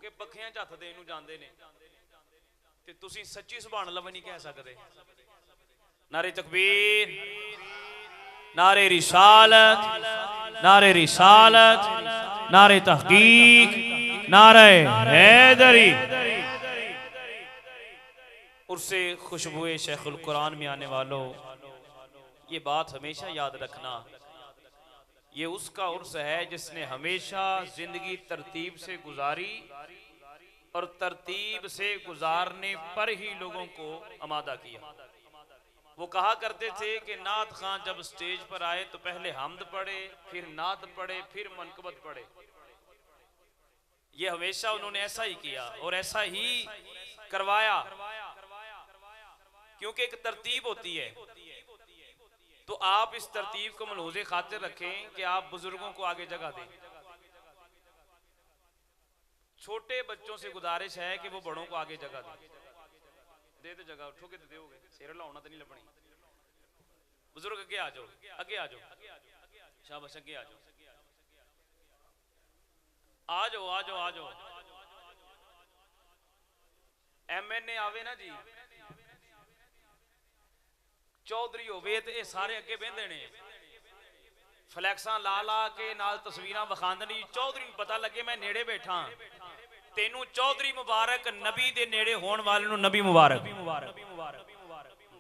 के पखियां च हथ देन नूं जांदे ने ते तुसीं सच्ची सुभान अल्लाह भी नहीं कह सकते। नारे तकबीर, नारे रिसालत, नारे रिसालत, नारे तहकीक, नारे हैदरी। उर्से खुशबुए शेखुल कुरान में आने वालों, ये बात हमेशा याद रखना, ये उसका उर्स है जिसने हमेशा जिंदगी तरतीब से गुजारी और तरतीब से गुजारने पर ही लोगों को आमादा किया। वो कहा करते थे कि नात खां जब स्टेज पर आए तो पहले हमद पढ़े, फिर नात पढ़े, फिर मनकबत पढ़े। ये हमेशा उन्होंने ऐसा ही किया और ऐसा ही करवाया, क्योंकि एक तरतीब होती है। तो आप इस तरतीब को मलहूज़े खातिर रखें कि आप बुजुर्गों को आगे जगह दें। छोटे बच्चों से गुजारिश है कि वो बड़ों को आगे जगह दें। दे दे जगह, उठोगे तो दोगे, सिर लाउना तो नहीं लभनी। बुजुर्ग अगे आ जाओ, अगे आ जाओ, शाबाश अगे आ जाओ, आ जाओ, आ जाओ, आ जाओ। MNA आवे ना जी, चौधरी होवे ते ये सारे अगे बहिंदे ने, फ्लैक्सां ला ला के नाल तस्वीरां विखांदे ने। चौधरी नूं पता लगे मैं नेड़े बैठा, तेनू चौधरी मुबारक, नबी दे नेड़े होण वाले नूं नबी मुबारक।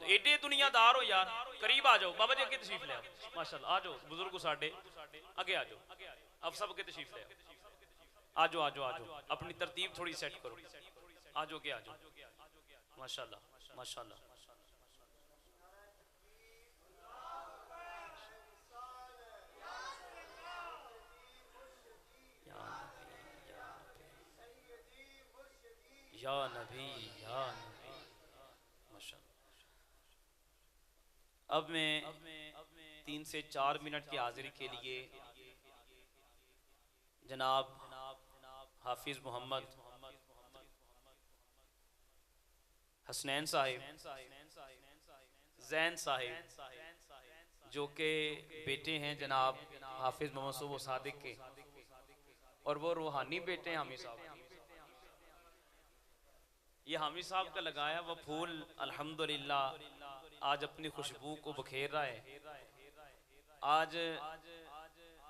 एडे दुनियादार हो यार, करीब आ जाओ। बाबा जी अगे तशरीफ ले आओ, माशाअल्लाह आ जाओ। बुजुर्ग साडे अगे आ जाओ, अब सब अगे तशरीफ ले आओ। आ जाओ, आ जाओ, आ जाओ, अपनी तरतीब थोड़ी सेट करो। आ जाओ, अगे आ जाओ, माशाअल्लाह, माशाअल्लाह। या नबी, या नबी, माशाअल्लाह। अब मैं 3 से 4 मिनट की हाजिरी के लिए जनाब हाफिज मोहम्मद हसनैन साहिब, जैन साहिब, जो के बेटे हैं जनाब हाफिज मोहम्मद सुबो सादिक के, और वो रूहानी बेटे हैं हामी साहब। ये हामी साहब का लगाया वो फूल अल्हम्दुलिल्लाह आज अपनी खुशबू को बखेर रहा है। आज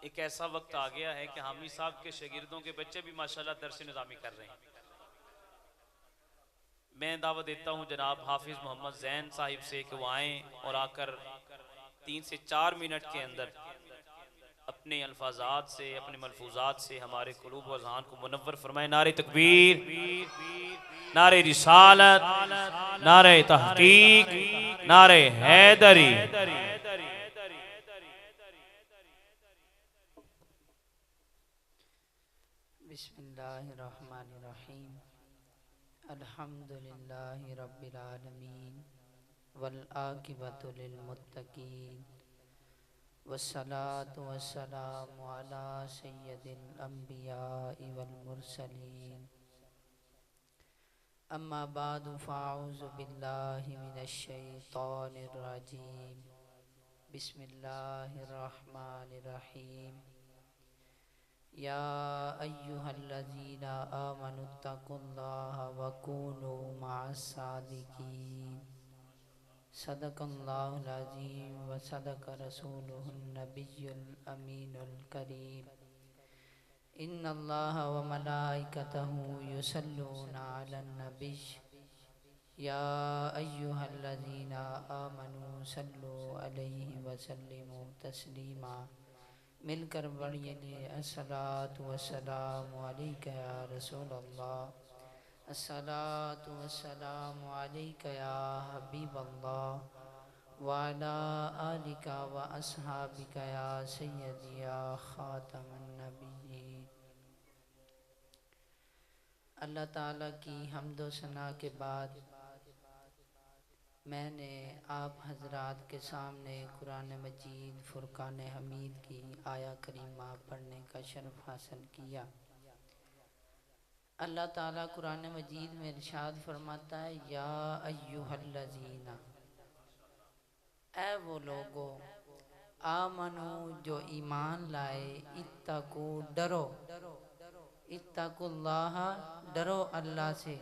एक ऐसा वक्त आ गया है कि हामी साहब के शागिर्दों के बच्चे भी माशाल्लाह दर्स निज़ामी कर रहे हैं। मैं दावत देता हूँ जनाब हाफिज मोहम्मद जैन साहिब से कि वो आएँ और आकर 3 से 4 मिनट के अंदर अपने अल्फाजात से, अपने मलफूजात से हमारे कुलूब व अज़हान को मुनव्वर फरमाए। नारे तकबीर, नारे रिसालत, नारे तहकीक, नारे हैदरी। बिस्मिल्लाहिर्रहमानिर्रहीम। अल्हम्दुलिल्लाहि रब्बिल आलमीन वल आकिबतु लिल मुत्तकीन वस्सलातु वस्सलामु अला सय्यदिल अंबियाइ वल मुरसलीन। अम्मा बादु फ़अऊज़ु बिल्लाहि मिनश शैतानिर रजीम। बिस्मिल्लाहिर रहमानिर रहीम। या अय्युहल्लज़ीना आमनुत्तकुल्लाहा वकूनू मअस्सादिकीन। सदक़ल्लाहुल अज़ीम व सदक़ रसूलुहुन नबियुल अमीनुल करीम। इन्नल्लाहा व मलाइकतहु युसल्लूना अलन नबिय्य या अय्युहल्लज़ीना आमनू सल्लु अलैहि व सल्लिमू तस्लीमा। मिलकर पढ़िए अस्सलातु वस्सलामु अलैका या रसूलल्लाह, अस्सलातु वस्सलामु अलैका या हबीबल्लाह व अला आलिका व अस्हाबिका या सय्यदी या खातमन नबिय्यीन। अल्लाह ताला की हम्दो सना के बाद मैंने आप हजरात के सामने कुरान मजीद फुरकान हमीद की आया करीमा पढ़ने का शर्फ हासिल किया। अल्लाह ताला कुरान मजीद में इरशाद फरमाता है, या अय्युहल्लज़ीना, ऐ वो लोगो, आमनु जो ईमान लाए, इत्तकू डरो, इत्तकुल्लाह, डरो अल्लाह से,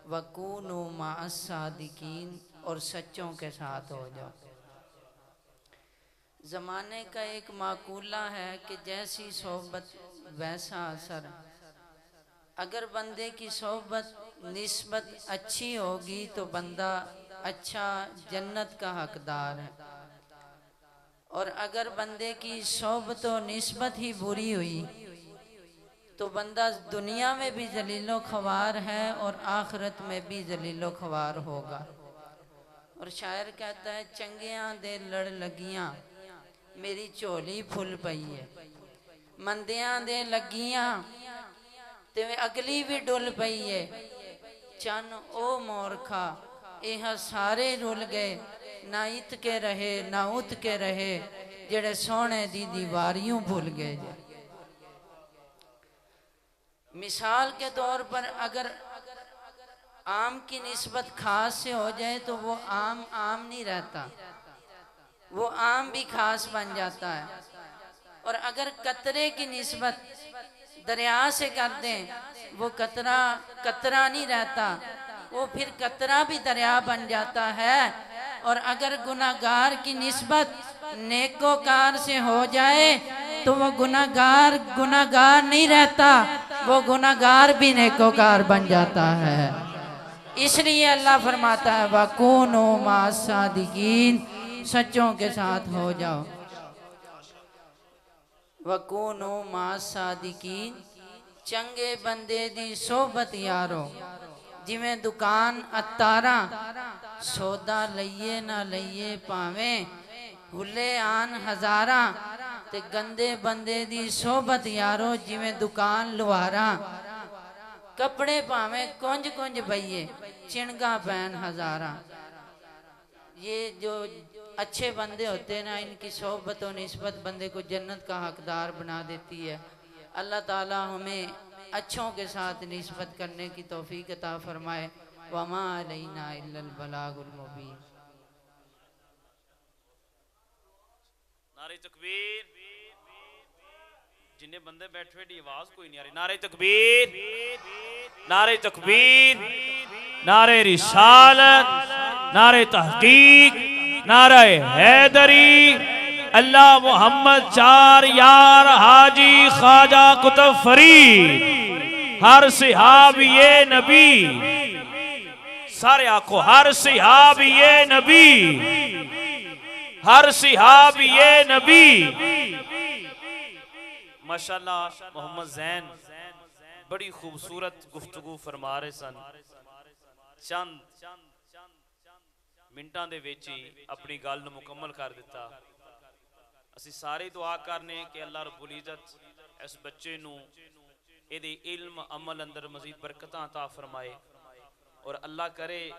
वकूनु माअस सादिकीन, और सच्चों के साथ हो जाओ। ज़माने का एक माकूला है कि जैसी सोहबत वैसा असर। अगर बंदे की सोहबत निस्बत अच्छी होगी तो बंदा अच्छा जन्नत का हकदार है, और अगर बंदे की सोहबत व निस्बत ही बुरी हुई तो बंदा दुनिया में भी जलीलो ख्वार है और आखिरत में भी जलीलो ख्वार होगा। और शायर कहता है, चंगियां दे लड़ लगियां मेरी झोली फुल पई है, मंदियां दे लगियां ते अगली भी डुल पई है, चन ओ मोरखा यह सारे रुल गए, ना इत के रहे ना उत के रहे, जेड़े सोने दी दीवारियों भूल गए। मिसाल के तौर पर अगर आम की निस्बत खास से हो जाए तो वो आम आम नहीं रहता, वो आम भी खास बन जाता है। और अगर कतरे की निस्बत दरिया से कर दें, वो कतरा कतरा नहीं रहता, वो फिर कतरा भी दरिया बन जाता है। और अगर गुनाहगार की निस्बत नेकोकार से हो जाए तो वो गुनाहगार गुनाहगार नहीं रहता, वो गुनाहगार भी नेकोकार बन जाता है। इसलिए अल्लाह फरमाता है, वकूनु माअस सादिकीन, सच्चों के साथ हो जाओ। वकूनु माअस सादिकीन, चंगे बंदे दी सोबत यारो। जिमें दुकान अतारा, सौदा लइए ना लइए भावें हुले आन हजारा, ते गंदे बंदे दी सोबत यारो जिमें दुकान लुहारा। कपड़े भावें कुंज कुंज बइये, चिणगा पैन हजारा। ये जो अच्छे बंदे होते हैं ना, इनकी सोहबत और निस्बत बंदे को जन्नत का हकदार बना देती है। अल्लाह ताला हमें अच्छों के साथ निस्बत करने की तौफीक अता फरमाए। वमा अलैना इल्लल बलागुल मुबीन। नारे तकबीर। जिन्ने बंदे बैठे हुए आवाज कोई नहीं आ रही। नारे तकबीर, नारे तकबीर, नारे रिसालत, नारे तहकीक, नारे हैदरी, अल्लाह मोहम्मद चार यार हाजी ख्वाजा कुतुब फरीद, हर सिहाब ये नबी, सारे आको हर सिहाब ये नबी, हर सिहाब ये नबी। माशाल्लाह मोहम्मद जैन बड़ी खूबसूरत गुफ्तगू फरमा रहे सन। चंद मिनटां दे विच ही अपनी गल नूं मुकम्मल कर दिता। असी सारे दुआ करने कि अल्लाह रब्बुल इज्जत इस बच्चे नूं इहदे इल्म अमल अंदर मजीद बरकतां अता फरमाए, और अल्लाह करे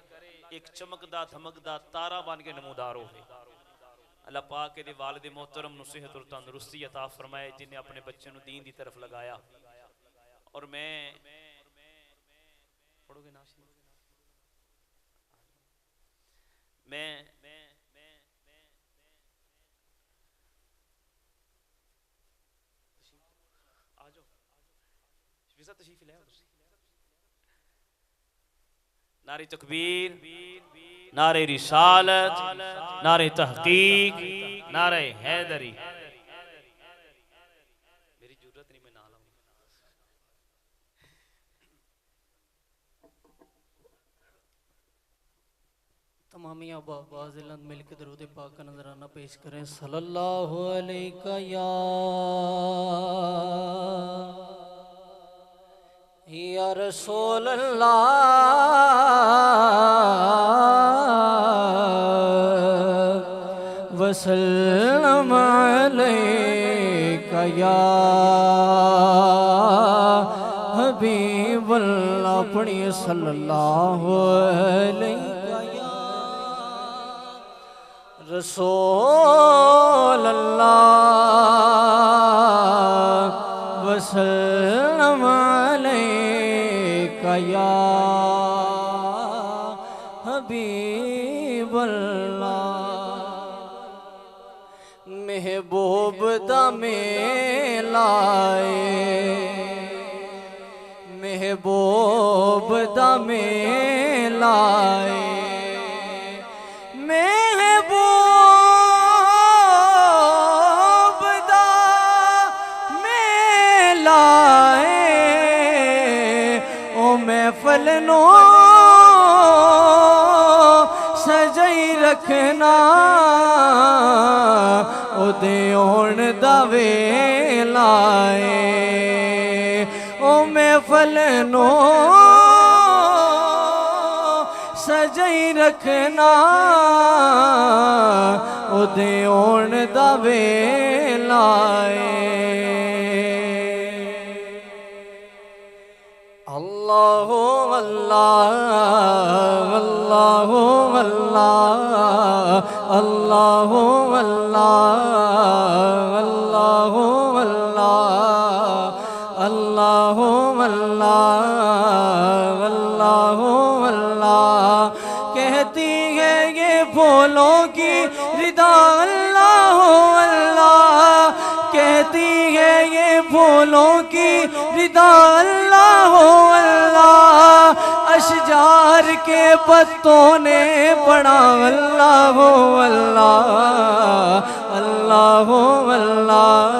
एक चमकदा धमकदा तारा बन के नमूदार होवे। अल्लाह पाक के वालिद मोहतरम नूं सेहत और तंदुरुस्ती अता फरमाए, जिन्हें अपने बच्चे नूं दीन दी तरफ लगाया। और मैं पढ़ोगे ना, मैं आ जाओ तशरीफ ले आओ। नारे तकबीर, नारे रिसालत, नारे तहकीक, नारे हैदरी। मेरी जरूरत नहीं, मैं ना लाऊंगा। तमामिया बाजिलन मिलकर दरूद पाक का नजराना पेश करें। सल्लल्लाहु अलैका या रसूल अल्लाह वसल्लम अलैका या हबीबल्लाह। पढ़िए सल्लल्लाहु अलैका या रसूल अल्लाह वसल्लम अलैका या हबीबल्लाह। महबूब दा मेलाए महबूब दा मेलाए महबूब दा मेलाए ओ महफल नो सजाई रखना ओदे होण दा वेला ओ महफल नो सजाई रखना ओदे होण दा वेला अल्लाह अल्लाह अल्लाह अल्लाह अल्लाह अल्लाह अल्लाह अल्लाह अल्लाह अल्लाह अल्लाह कहती है ये फूलों की रिदा अल्लाह अल्लाह कहती है ये फूलों की रिदा अल्लाह अल्लाह अशजार के पत्तों ने पढ़ा अल्लाह अल्लाह अल्लाह अल्लाह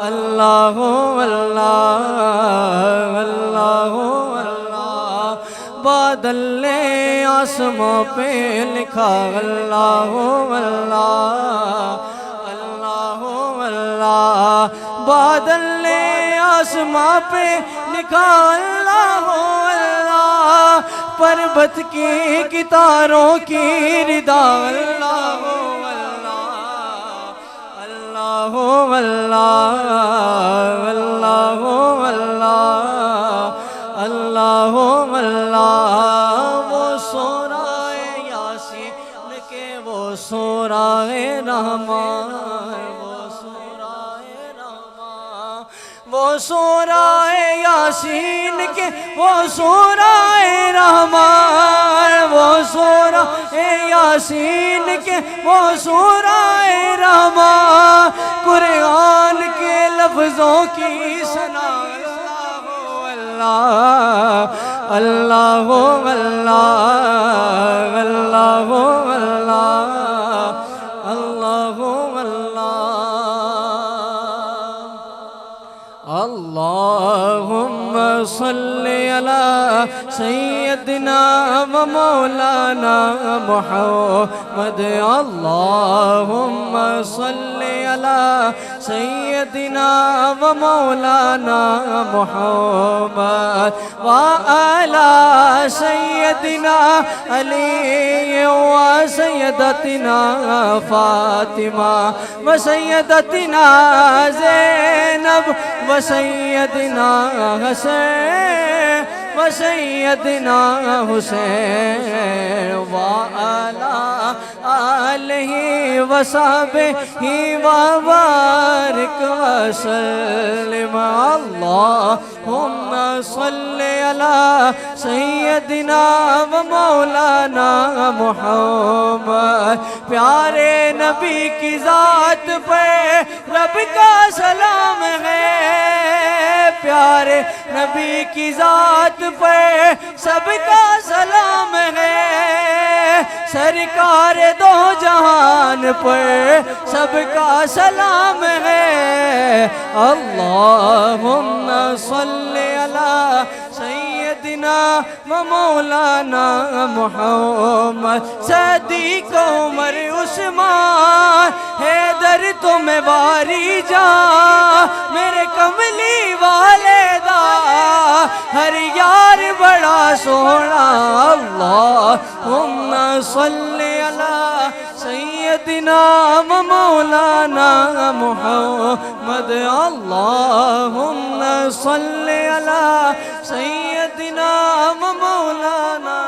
अल्लाह अल्लाह अल्लाह अल्लाह बादल ने आसमां पे लिखा अल्लाह अल्लाह अल्लाह अल्लाह बादल ने आसमां पे लिखा अल्लाह अल्लाह पर्वत की कितारों की रिदा अल्लाह अल्लाह अल्लाह अल्लाह अल्लाह अल्लाह अल्लाह वो सोराए यासीन के वो सोराए रहमान वो सोराए यासीन के वो सोराए रहमान वो सोराए यासीन के वो सोराए रहमान कुरान के लफ्जों की सना अल्लाह अल्लाह अल्लाह अल्लाह अल्लाह अल्लाह अल्लाहुम्मा सल्ली अला सय्यदिना व मौलाना मुहम्मद अल्लाहुम्मा सल्ली अला सय्यदिना व मौलाना मुहम्मद व अला सय्यदिना अली व सय्यदतिना फातिमा व सय्यदतिना ज़ैनब व सय्यदना हसैन व सय्यदना हुसैन व अला आलिहि व सहबिहि व बारिक व सल्लिम अल्लाहुम्मा सल्लि अला सय्यदिना व मौलाना मुहम्मद प्यारे नबी की जात पे रब का सलाम है प्यारे नबी की जात पे सबका सलाम है सरकार दो जहान पर सबका सलाम है अल्लाहुम्मा सल्लि अला सय्यदिना व मौलाना मुहम्मद सदीक उमर उस्मान हैदर तुम्हें वारी जा मेरे कमली वाले दा हर यार बड़ा सोना अल्लाहुम्मा सल्लि अला सय्यदिना व मौलाना मुहम्मद अल्लाहुम्मा सल्लि अला सय्यदिना व मौलाना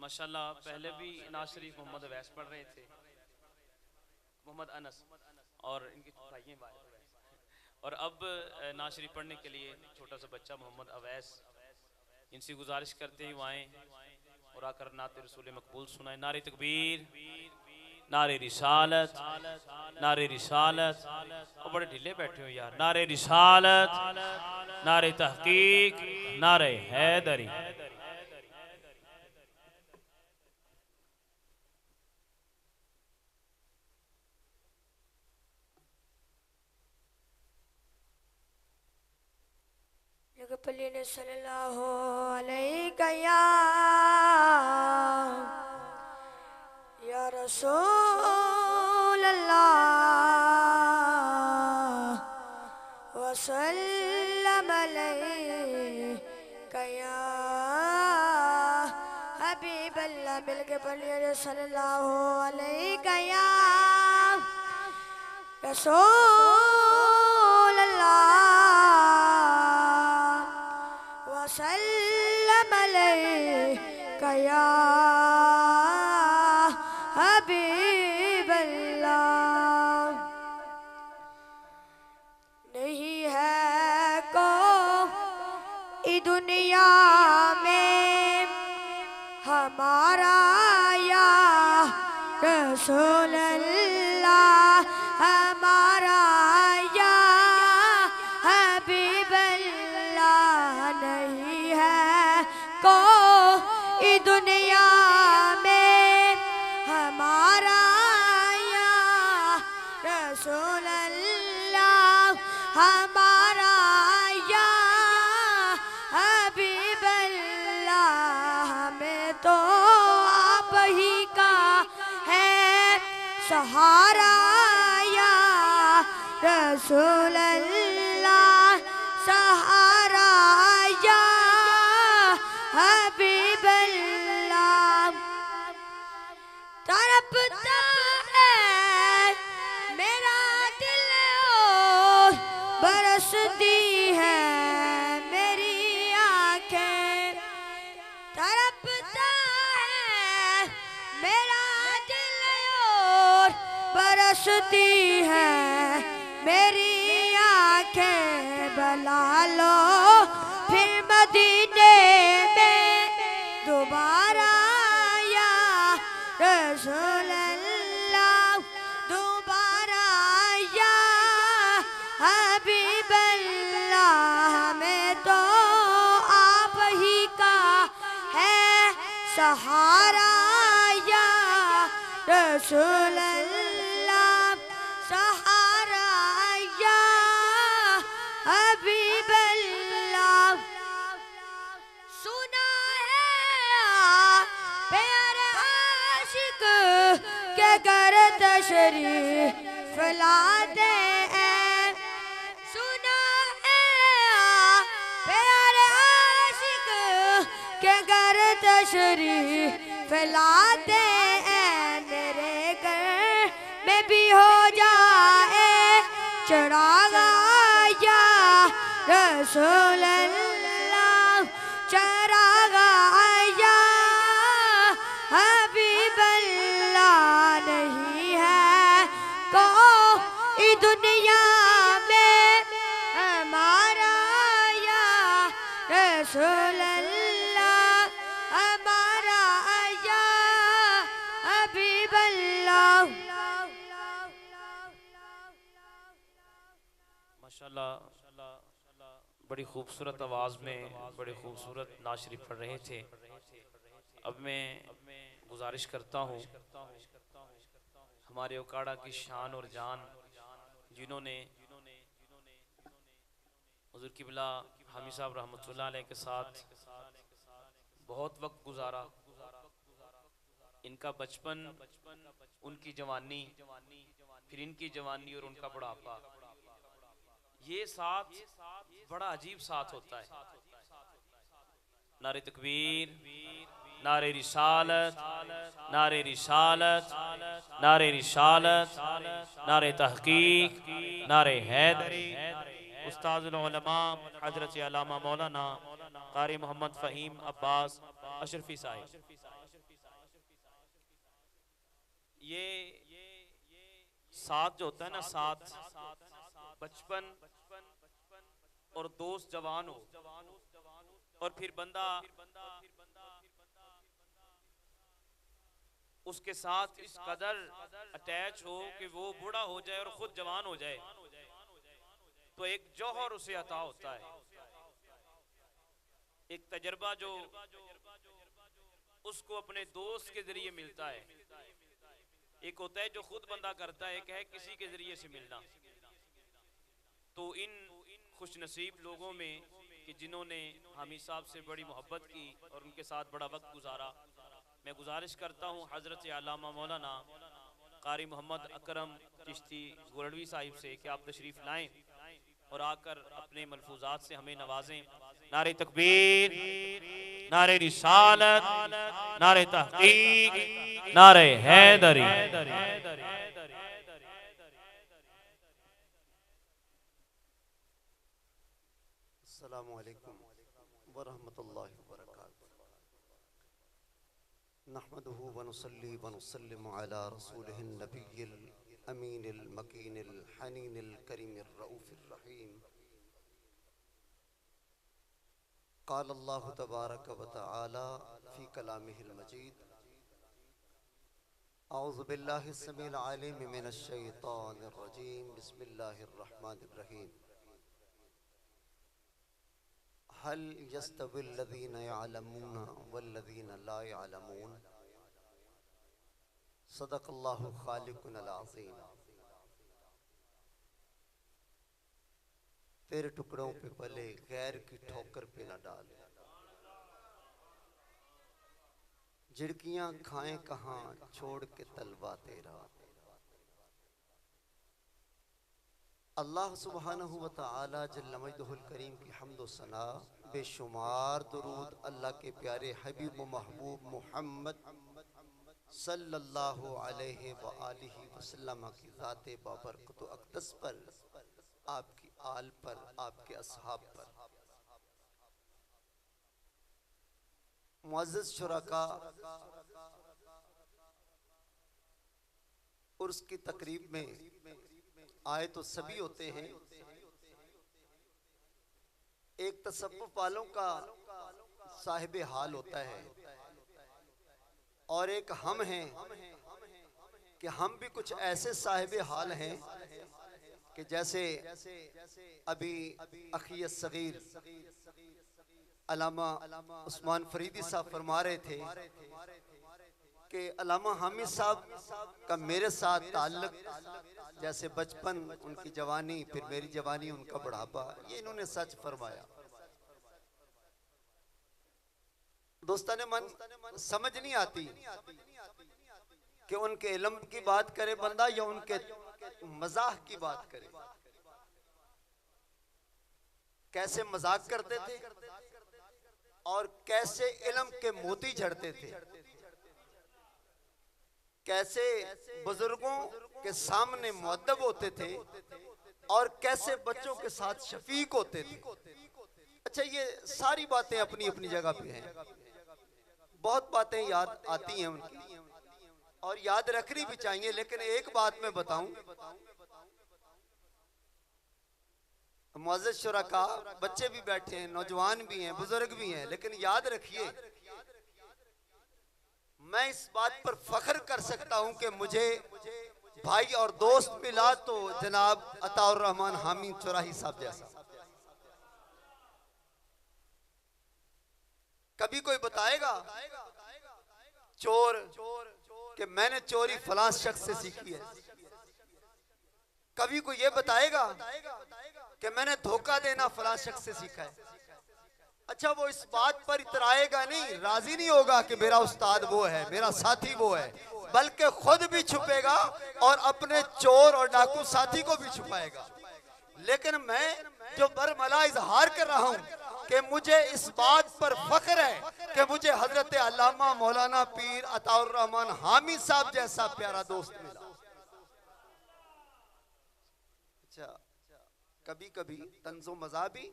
माशाल्लाह पहले भी नाज शरीफ मोहम्मद अवैस पढ़ रहे थे, मोहम्मद अनस और इनके भाई हैं और अब नाज शरीफ पढ़ने के लिए छोटा सा बच्चा मोहम्मद अवैस, इनसे गुजारिश करते ही आए और आकर नाते रसूल मकबूल सुनाए। नारे तकबीर, नारे रिसालत, नारे रिसालत। और बड़े ढीले बैठे हो यार। नारे रिसालत, नारे तहकीक, नारे हैदरी। पल्ली सल्लल्लाहु अलैहि या रसूल अल्लाह वसल्लम अलैका या हबीब अल्लाह। मिलके पल्ली सल्लल्लाहु अलैहि या रसूल वसल्लम अलैका या हबीब अल्लाह। नहीं है कोई दुनिया में हमारा या रसूल अल्लाह, हमारा या हबीब अल्लाह। नहीं है कोई दुनिया में हमारा या रसूल अल्लाह, हमारा या हबीब अल्लाह। हमें तो आप ही का है सहारा या रसूल अल्लाह, सहारा या हबीब अल्लाह। तड़पता है मेरा दिल और बरसती है मेरी आंखें। तड़पता है मेरा दिल और बरसती है मेरी आंखें। बला लो फिर मदीने में दोबारा या रसूल अल्लाह, दोबारा या हबीब अल्लाह। हमें तो आप ही का है सहारा या रसूल अल्लाह, सहारा या हबीब अल्लाह। सुना है प्यारे आशिक के घर तशरीफ लाते हैं। सुना है प्यारे आशिक के घर तशरीफ लाते हैं। मेरे घर में भी हो जाए चढ़ावा या रसूल अल्लाह, चरागा या हबीब अल्लाह। नहीं है कोई दुनिया में हमारा या रसूल अल्लाह, हमारा या हबीब अल्लाह। माशाल्लाह बड़ी खूबसूरत आवाज़ में बड़ी खूबसूरत नात शरीफ पढ़ रहे थे। अब मैं गुजारिश करता हूँ हमारे उकाड़ा की शान और जान, जिन्होंने हुज़ूर क़िबला हामी साहब रहमतुल्लाह अलैह के साथ बहुत वक्त गुजारा। इनका बचपन, उनकी जवानी, फिर इनकी जवानी और उनका बुढ़ापा, ये साथ बड़ा अजीब साथ होता है। नारे तकबीर, नारे रिसालत, नारे रिसालत, नारे रिसालत, नारे तहकीक, नारे हैदरी। उस्तादुल उलमा हजरत अल्लामा मौलाना कारी मोहम्मद फ़हीम अब्बास अशरफी साहिब। साथ जो होता है ना, साथ बचपन और दोस्त जवान हो, और फिर बंदा उसके साथ इस कदर अटैच हो कि वो बूढ़ा हो जाए और खुद जवान हो जाए, तो एक जौहर उसे अता होता है, एक तजर्बा जो उसको अपने दोस्त के जरिए मिलता है। एक होता है जो खुद बंदा करता है, एक है किसी के जरिए से मिलना। तो इन खुशनसीब लोगों में कि जिन्होंने हामिद साहब से बड़ी मोहब्बत की और उनके साथ बड़ा वक्त गुजारा, मैं गुजारिश करता हूँ हज़रत अल्लामा मौलाना कारी मोहम्मद अकरम चिश्ती गोरडवी साहिब से कि आप तशरीफ़ लाएं और आकर अपने मलफूजात से हमें नवाजें। नारे तकबीर, नारे रिसालत, नारे तहकीक, नारे हैदरी। अस्सलामु अलैकुम वरहमतुल्लाहि वबरकातुहू। नहमदुहु व नुसल्ली व नुसल्लिमु अला रसूलिहिन नबिय्यिल अमीनिल मकीनिल हनीनिल करीमिर रऊफिर रहीम। क़ाल अल्लाहु तबारक व तआला फ़ी कलामिहिल मजीद, अऊज़ु बिल्लाहिस समीइल अलीम मिनश शैतानिर रजीम, बिस्मिल्लाहिर रहमानिर रहीम। हल यस्तविल लज़ीना यअलमून वल्लज़ीना ला यअलमून, सदक़ल्लाहु खालिकुल अज़ीम। तेरे टुकड़ों पे पले गैर की ठोकर पे न डाल, झिड़कियां खाएं कहाँ छोड़ के तलवा तेरा। अल्लाह सुब्हानहु व तआला जल्ल मजदुहुल करीम की हम्द व सना, बेशुमार दुरूद अल्लाह के प्यारे हबीब महबूब मोहम्मद सल्लल्लाहु अलैहि व आलिहि वसल्लम की ज़ाते बाबरकत व अक़दस पर, आपकी आल पर, आपके असहाब पर। मुअज़्ज़ज़ शुरका, उर्स की तकरीब में आए तो सभी होते हैं। एक तसव्वुफ वालों का साहिब हाल होता है और एक हम हैं कि हम भी कुछ ऐसे साहिब हाल हैं कि जैसे अभी अखियत सगीर अल्लामा उस्मान फरीदी साहब फरमा रहे थे कि अल्लामा हामिद साहब का मेरे साथ ताल्लुक जैसे बचपन, उनकी जवानी, फिर मेरी जवानी, उनका बुढ़ापा, ये इन्होंने सच फरमाया। दोस्ताने मन समझ नहीं आती कि उनके इल्म की बात करे बंदा या उनके मजाक की बात करे। कैसे मजाक करते थे और कैसे इल्म के मोती झड़ते थे, कैसे बुजुर्गों के सामने मुअद्दब होते थे और कैसे बच्चों के साथ शफीक होते थे। अच्छा, ये सारी बातें अपनी अपनी जगह पे हैं। बहुत बातें याद आती हैं उनकी और याद रखनी भी चाहिए, लेकिन एक बात मैं बताऊं, मुअज़्ज़ज़ शुरका, बच्चे भी बैठे हैं, नौजवान भी हैं, बुजुर्ग भी हैं, लेकिन याद रखिए, मैं इस बात पर फख्र कर सकता हूं कि मुझे भाई और दोस्त मिला तो जनाब अताउर रहमान हामिद चौराही साहब जैसा। कभी कोई बताएगा चोर कि मैंने चोरी फलां शख्स से सीखी है? कभी कोई ये बताएगा कि मैंने धोखा देना फलां शख्स से सीखा है? अच्छा, वो इस बात पर इतराएगा नहीं, राजी नहीं होगा कि मेरा उस्ताद वो है, मेरा साथी वो है, बल्कि खुद भी छुपेगा और अपने चोर और डाकू साथी को भी छुपाएगा। लेकिन मैं जो बरमला इजहार कर रहा हूं कि मुझे इस बात पर फख्र है कि मुझे हजरत अल्लामा मौलाना पीर अताउर रहमान हामिद साहब जैसा प्यारा दोस्त मिला। अच्छा, कभी कभी तंजो मजा भी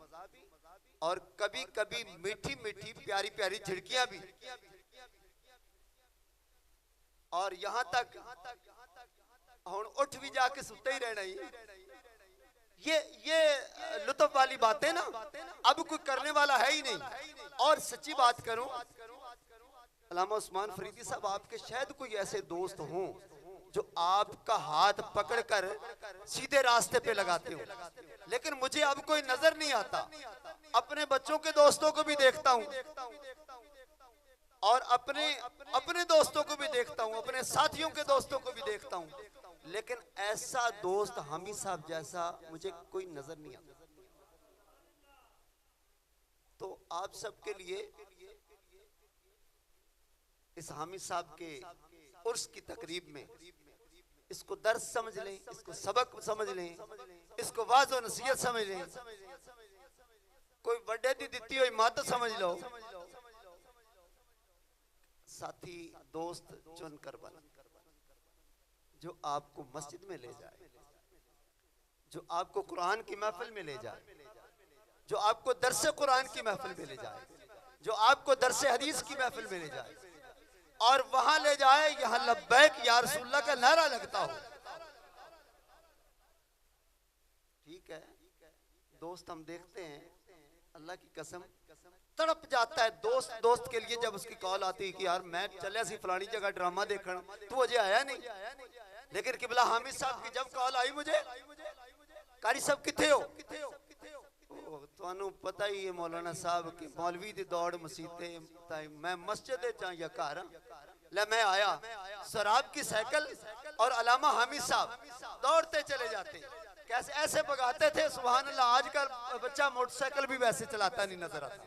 और कभी कभी मीठी मीठी प्यारी प्यारी झिड़कियां भी, और यहां तक हुण उठ भी जाके सुते ही रहना ही। ये लुत्फ वाली बातें ना अब कोई करने वाला है ही नहीं। और सच्ची बात करूं, अल्लामा उस्मान फरीदी साहब, आपके शायद कोई ऐसे दोस्त हों जो आपका हाथ पकड़कर सीधे रास्ते पे लगाते हो, लेकिन मुझे अब कोई नजर नहीं आता। अपने बच्चों के दोस्तों को भी देखता हूं और अपने दोस्तों को भी देखता हूं, अपने साथियों के दोस्तों को भी देखता हूं, लेकिन ऐसा दोस्त हामिद साहब जैसा मुझे कोई नजर नहीं आता। तो आप सबके लिए इस हामिद साहब के उर्स की तकरीब में इसको दर्स समझ लें, इसको सबक समझ लें, इसको वाज़ और नसीहत समझ लें, कोई बड़े दी दिती हुई मत समझ लो। साथी दोस्त चुनकर बना जो आपको मस्जिद में ले जाए, जो आपको कुरान की महफिल में ले जाए, जो आपको दरसे कुरान की महफिल में ले जाए, जो आपको दरसे हदीस की महफिल में ले जाए और वहां ले जाए यहां लब्बैक या रसूलुल्लाह का नारा लगता हो। ठीक है, दोस्त हम देखते हैं, अल्लाह की कसम तड़प जाता है दोस्त के लिए जब उसकी कॉल आती है कि यार मैं चलिया सी फलानी जगह ड्रामा देखने, तू अजय आया नहीं। लेकिन किबला हामिद साहब की जब कॉल आई मुझे, कारी साहब किथे हो, तुहानू पता ही है मौलाना साहब की मौलवी दी दौड़ मसीते, मैं मस्जिद या घर ले, मैं आया शराब की साइकिल और अलामा हामिद साहब दौड़ते चले जाते, कैसे ऐसे भगाते थे सुभान अल्लाह। आजकल बच्चा मोटरसाइकिल भी वैसे चलाता नहीं नजर आता।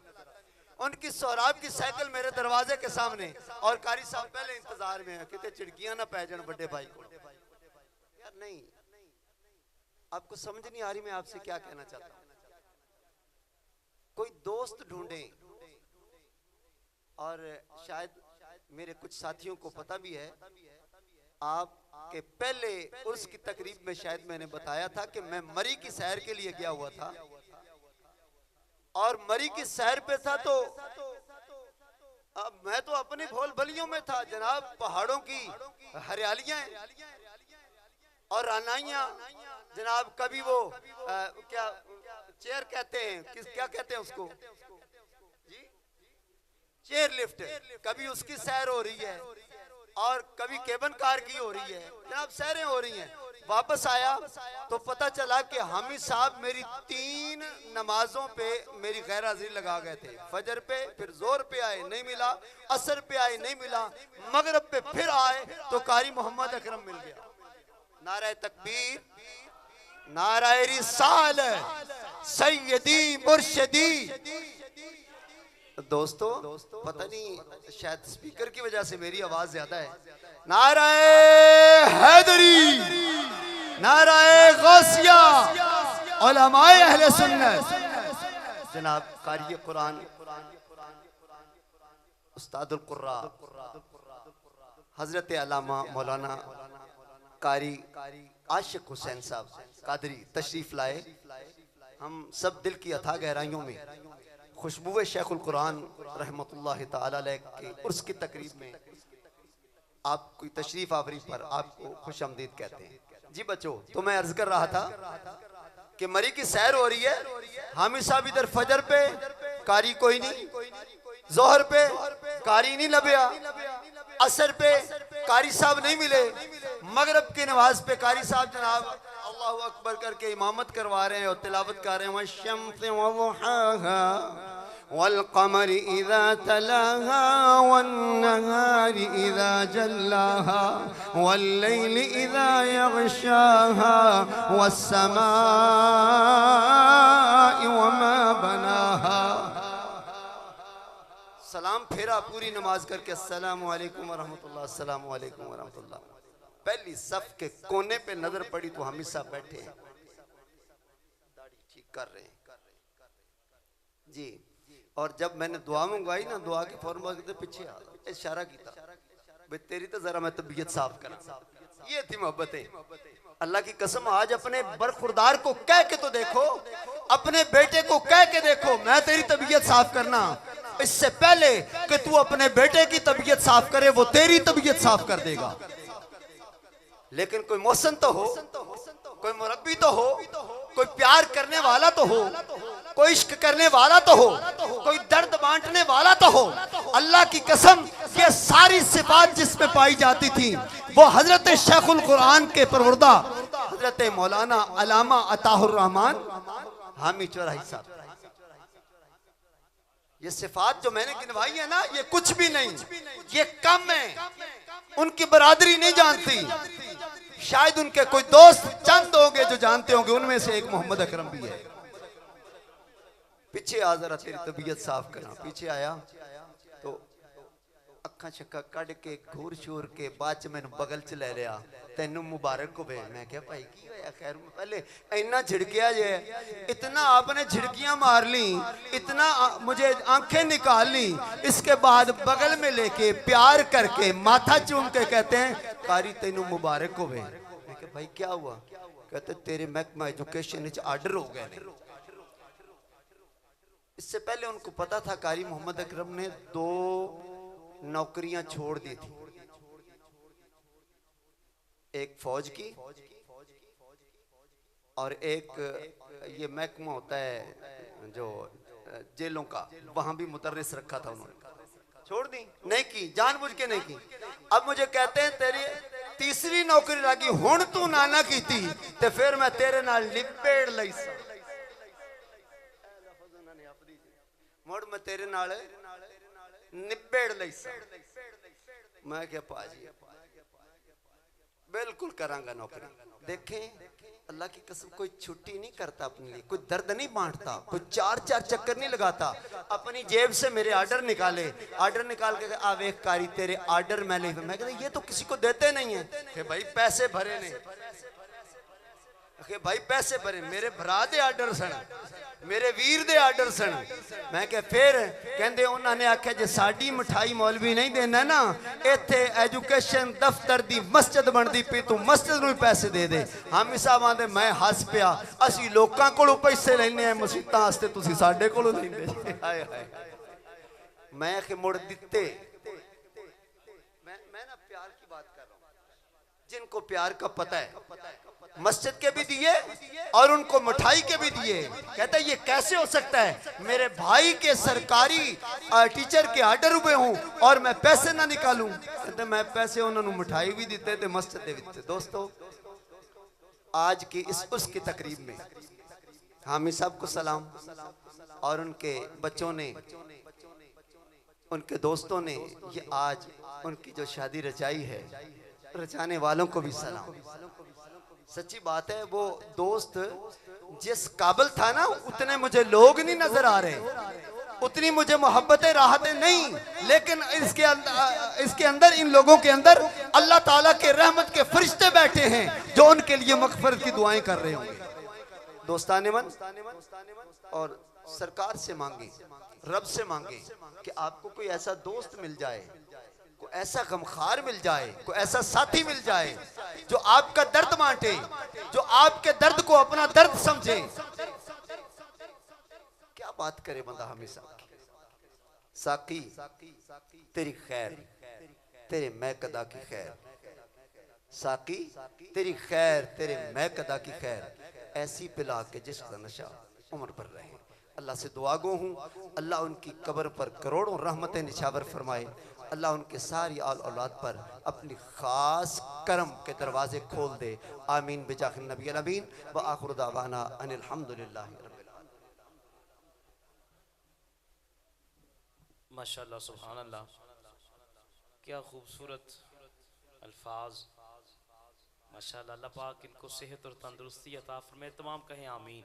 उनकी शराब की साइकिल मेरे दरवाजे के सामने और कारी साहब पहले इंतजार में है कि चिड़कियां ना पै जान बड़े भाई को। यार नहीं, आपको समझ नहीं आ रही मैं आपसे क्या कहना चाहता हूं। कोई दोस्त ढूंढे, और शायद मेरे कुछ साथियों को पता भी है, आपके पहले उर्स की तकरीब में शायद मैंने बताया था कि मैं मरी की सैर के लिए गया हुआ था और मरी की सैर पे था, तो अब मैं तो अपनी भोल भलियों में था जनाब। पहाड़ों की हरियालियां और रानाइयां जनाब, कभी वो क्या चेयर कहते हैं, क्या कहते हैं उसको जी, चेयर लिफ्ट, कभी उसकी सैर हो रही है और कभी केबन कार की हो रही है जनाब, सैरें हो रही हैं। वापस आया तो पता चला कि हामिद साहब मेरी 3 नमाजों पे मेरी गैर हाजिरी लगा गए थे। फजर पे, फिर जोर पे आए नहीं मिला, असर पे आए नहीं मिला, मगरिब पे फिर आए तो कारी मोहम्मद अकरम मिल गया। नारे तकबीर, नारे रिसाल, सैयदी मुर्शिदी। दोस्तों पता नहीं शायद स्पीकर की वजह से मेरी आवाज ज्यादा है। नारे हैदरी, नारे गौसिया, उलमाए अहले सुन्नत जनाब कारी कुरान उस्तादुल कुर्रा हजरत अल्लामा मौलाना कारी आशिक हुसैन साहब कादरी तशरीफ लाए। हम सब दिल की अथाह गहराइयों में खुशबू शेखुल कुरान रहमतुल्लाह ताला अलैह के उर्स की तकरीब में आपकी तशरीफ आवरी पर आपको खुश आमदीद कहते हैं। जी बच्चों, तो मैं अर्ज कर रहा था कि मरी की सैर हो रही है, हामिद साहब इधर फजर पे, कारी कोई नहीं, जोहर पे कारी नहीं लभया, असर पे कारी साहब नहीं मिले, मगरिब की नमाज पे कारी साहब जनाब अल्लाहु अकबर करके इमामत करवा रहे हैं और तिलावत कर रहे हैं। वश्शम्सि वज़ुहाहा वल्क़मरि इज़ा तलाहा वन्नहारि इज़ा जल्लाहा वल्लैलि इज़ा यग़शाहा वस्समाइ वमा बनाहा। सलाम फेरा पूरी नमाज करके अस्सलामु अलैकुम वरहमतुल्लाह, अस्सलामु अलैकुम वरहमतुल्लाह। पहली सफ के कोने पे नजर पड़ी तो हामिद साहब बैठे हैं, दाढ़ी ठीक कर रहे हैं जी। और जब मैंने दुआ मंगवाई ना, दुआ की फौरन बाद पीछे आ इशारा किया भाई तेरी तो जरा मैं तबीयत साफ करा। ये थी मोहब्बतें। अल्लाह की कसम, आज अपने बरखुरदार को कह के तो देखो, अपने बेटे को कह के देखो मैं तेरी तबीयत साफ करना, इससे पहले कि तू अपने बेटे की तबीयत साफ करे वो तेरी तबीयत साफ कर देगा। लेकिन कोई मोहसन तो हो, कोई मुरब्बी तो हो, कोई प्यार करने वाला तो हो, कोई इश्क करने वाला तो हो, कोई दर्द बांटने वाला तो हो। अल्लाह की कसम, ये सारी सिफात जिसमें पाई जाती थी वो हजरत शेखुल कुरान के परवरदा हजरत मौलाना अलामा अताहुर रहमान हामी चौराही साहब। ये सिफात जो मैंने गिनवाई है ना, ये कुछ भी नहीं, ये कम है, उनकी बरादरी नहीं जानती। शायद उनके कोई दोस्त चंद होंगे जो जानते होंगे, उनमें से एक मोहम्मद अकरम भी है। पीछे आ जरा, तेरी तबीयत साफ करना। पीछे आया तो अखा शक्का कड़ के घूर शूर के बाद च मैंने बगल च ले लिया, तेनू मुबारक हो बे। मैं क्या भाई की होया? खैर पहले इतना झिड़किया जे, इतना आपने झिड़कियां मार ली, इतना मुझे आंखें निकाल ली, इसके बाद बगल में लेके प्यार करके माथा चूम के कहते हैं कारी तेनू मुबारक हो बे। मैं क्या भाई क्या हुआ? कहते तेरे महकमा एजुकेशन आर्डर हो गए। इससे पहले उनको पता था कारी मोहम्मद अकरम ने 2 नौकरियां छोड़ दी थी, एक फौज की और एक ये महकमा होता है जो जेलों का, वहां भी मुदर्रिस रखा था उन्होंने। छोड़ दी, नहीं की, जानबूझ के नहीं की। अब मुझे कहते हैं तेरी तीसरी नौकरी लगी, हुण तू नाना की थी ते फिर मैं तेरे नाल लिपेड़ लई सा, मुड़ मैं तेरे नाल निबेड़ लई सा। मैं क्या पाजी बिल्कुल करांगा नौकरी। देखें अल्लाह की कसम, कोई छुट्टी नहीं करता अपने लिए, कोई दर्द नहीं बांटता, कोई 4-4 चक्कर नहीं लगाता। अपनी जेब से मेरे आर्डर निकाले, आर्डर निकाल के आ वेख कारी तेरे आर्डर मैं ले। मैं कहता ये तो किसी को देते नहीं है कि भाई पैसे भरे ने, भाई पैसे भरे, मेरे भरा दे आर्डर सन, मेरे वीर दे आर्डर सन। मैं क्या फिर कहते उन्होंने आख्या जे साड़ी मिठाई मौलवी नहीं देना ना, इत्थे एजुकेशन दफ्तर दी मस्जिद बनती पई, तू मस्जिद नूं पैसे दे दे। हामी साहब आंदे मैं हस पिया, असी लोकां कोलों पैसे लैने आ मसीतां वास्ते, तुसी साडे कोलों लैंदे। हाय हाय, मैं आखे मुड़ दिते। मैं ना प्यार की बात कर रहा हूं, जिनको प्यार का पता है, मस्जिद के भी दिए और उनको मिठाई के भी दिए। कहता है ये कैसे हो सकता है, मेरे भाई के सरकारी टीचर के आर्डर हुए हूं और मैं पैसे ना निकालूं। कहते मैं पैसे उन्होंने मिठाई भी देते थे, मस्जिद दे दिते। दोस्तों आज की इस उसकी तकरीब में हामी साहब को सलाम और उनके बच्चों ने, उनके दोस्तों ने ये आज उनकी जो शादी रचाई है, रचाने वालों को भी सलाम। सच्ची बात है, वो दोस्त जिस काबिल था ना, उतने मुझे लोग नहीं नजर आ रहे, उतनी मुझे मोहब्बतें राहतें नहीं, लेकिन इसके अंदर इन लोगों के अंदर अल्लाह ताला के रहमत के फरिश्ते बैठे हैं जो उनके लिए मगफिरत की दुआएं कर रहे होंगे। दोस्ताने मन और सरकार से मांगे, रब से मांगे कि आपको कोई ऐसा दोस्त मिल जाए, कोई ऐसा गमखार मिल जाए, कोई ऐसा साथी मिल जाए जो आपका दर्द बांटे, जो आपके दर्द को अपना दर्द समझे। क्या बात करे बंदा हमेशा। साकी तेरी खैर, तेरे महकदा की खैर, साकी तेरी खैर, तेरे महकदा की खैर, ऐसी पिला के जिसका नशा उम्र भर रहे। अल्लाह से दुआ गो हूँ, अल्लाह उनकी कब्र पर करोड़ों रहमतें निछावर फरमाए। अल्लाह उनके सारी आल औलाद पर अपनी खास करम के दरवाजे खोल दे। आमीन बिजाह नबी अमीन व आखिर दावाना अनिल हम्दुलिल्लाह रब्बिल आलमीन। माशाअल्लाह, सुभान अल्लाह, क्या खूबसूरत अल्फाज। माशाअल्लाह, अल्लाह पाक इनको सेहत और तंदुरुस्ती अता फरमाए। तमाम कहें आमीन।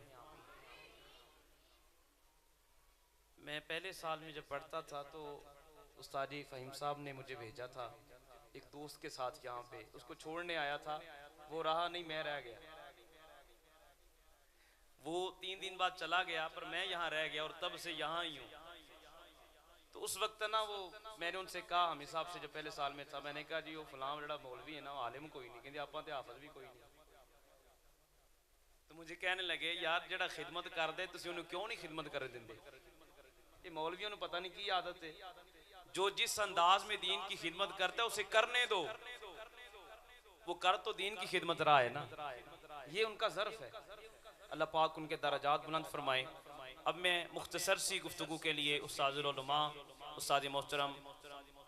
मैं पहले साल में जब पढ़ता था तो उस्ताद फ़हीम साहब ने मुझे भेजा था एक दोस्त के साथ यहाँ पे, उसको छोड़ने आया था, वो रहा नहीं, मैं रह गया। वो 3 दिन बाद चला गया, पर मैं यहाँ रह गया और तब से यहाँ ही हूँ। तो उस वक्त ना वो मैंने उनसे कहा, हमी साहब से जब पहले साल में था, मैंने कहा जी वो फलां जड़ा मौलवी है ना, आलिम कोई नहीं, कहते आप तो हाफिज भी कोई नहीं। तो मुझे कहने लगे यार जड़ा खिदमत कर दे तुसी उन्हें क्यों नहीं खिदमत कर देंगे। ये मौलवियों को पता नहीं की आदत है, जो जिस अंदाज में दीन की खिदमत करता है उसे करने दो। वो कर तो दीन की खिदमत रहा है ना, ये उनका ज़र्फ है। अल्लाह पाक उनके दराजात बुलंद फरमाए। अब मैं मुख्तसर सी गुफ्तगू के लिए उस्ताजुल उलमा उस्ताद मोहतरम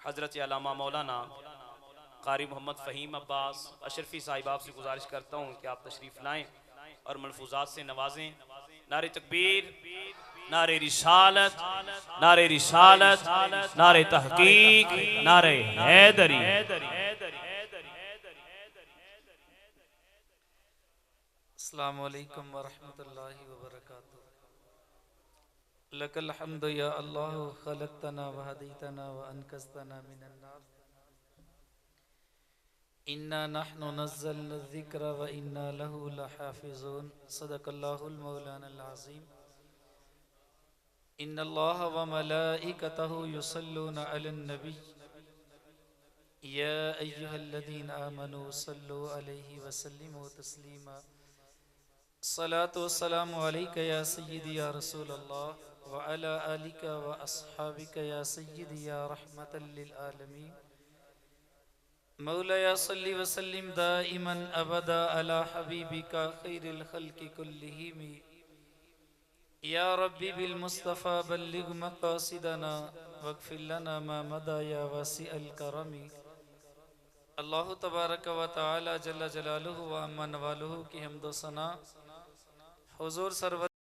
हज़रत अल्लामा मौलाना कारी मोहम्मद फ़हीम अब्बास अशरफी साहिब आपसे गुजारिश करता हूँ कि आप तशरीफ़ लाएँ और मलफूजात से नवाजें। नारे तकबीर, नारे रिसालत, नारे रिसालत, नारे तहकीक, नारे हैदरी। अस्सलामु अलैकुम वरहमतुल्लाहि वबरकातुहू। लकल हम्दु या अल्लाह खलक़तना व हदीतना व अनक़ज़तना मिनन नार। इन्ना नहनु नज़्ज़लना ज़िक्र व इन्ना लहू लहाफ़िज़ून। सदक़ल्लाहुल मौलानल अज़ीम। इन्नल्लाह व मलाइकतहू युसल्लूना अलन नबी या अय्युहल्लज़ीना आमनू सल्लु अलैहि व सल्लिमू तस्लीमा। सलातु वस्सलामु अलैका या सय्यदी या रसूल अल्लाह व अला आलिका व अस्हाबिका या सय्यदी या रहमतल लिल आलमीन। मौला या सल्ली व सल्लिम दाइमन अबदा अला हबीबिका खैरिल खल्क़ि कुल्लिहिम। या रब्बी बिल मुस्तफ़ा बल्लिग मक़ासिदना वग़फ़िर लना मा मदा या वासिअल करमी। अल्लाह तबारक व तआला जल्ल जलालुहु व अम्मा नवालुहु की हम्दो सना हुज़ूर सरवर